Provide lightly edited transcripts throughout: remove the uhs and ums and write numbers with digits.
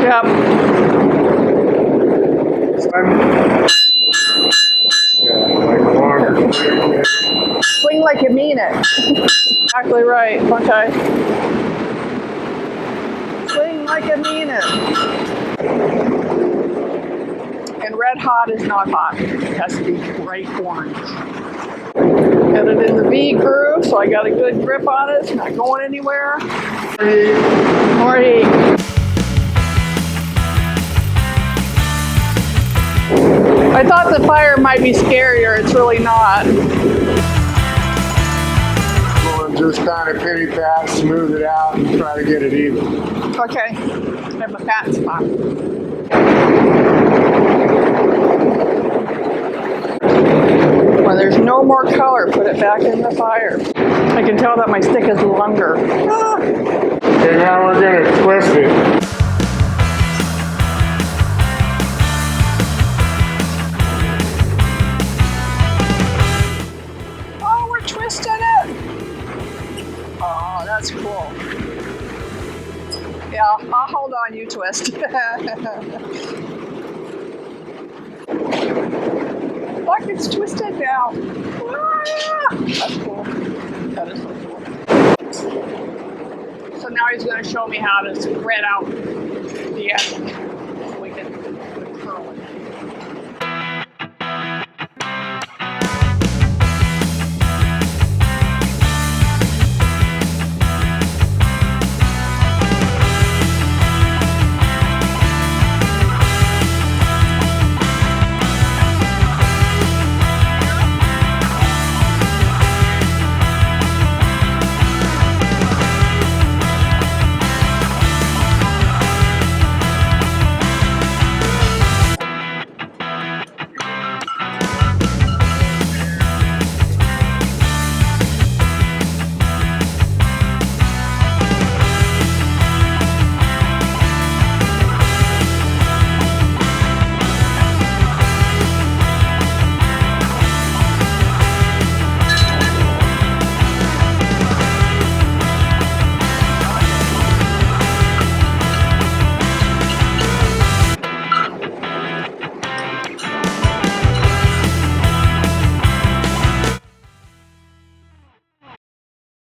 Yep. Yeah, like longer. Swing like you mean it. Exactly right. Okay. Swing like you mean it. And red hot is not hot. It has to be bright orange. Got it in the V groove, so I got a good grip on it. It's not going anywhere. More heat. I thought the fire might be scarier. It's really not. Well, just kind of pity pat, smooth it out, and try to get it even. Okay. I have a fat spot. When there's no more color, put it back in the fire. I can tell that my stick is longer. Ah. Okay, now we're going to twist it. Oh, we're twisting it. Oh, that's cool. Yeah, I'll hold on, you twist. Look, it's twisted now. Ah, that's cool. That is so cool. So now he's going to show me how to spread out the edge so we can curl it.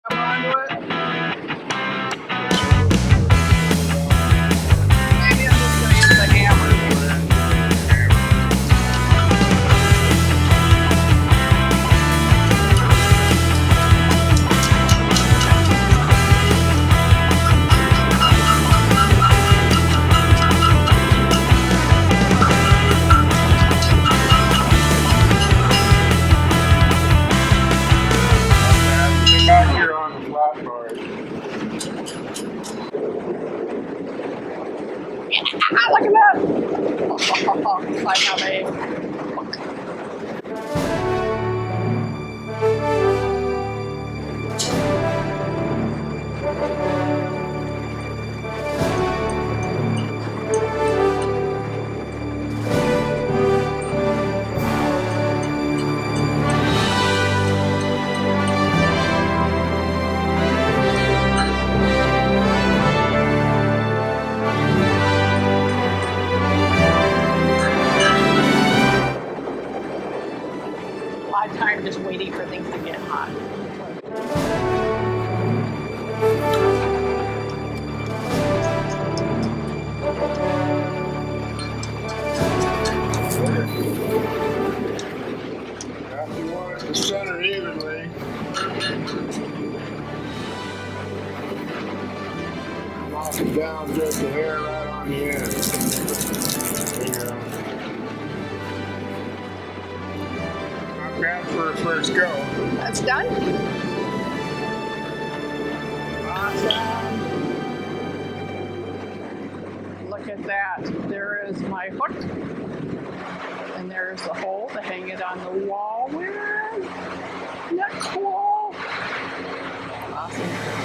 Come onto it. Maybe I'm just going to use the hammer. Back here on the flat part. Ah, look at that. I have a hook. A lot of time just waiting for things to get hot. Now, if you want it to center evenly, knock it down just a hair right on the end. There you go. Not bad for a first go. That's done. Awesome. Look at that. There is my hook. And there's the hole to hang it on the wall with. Isn't that cool? Awesome.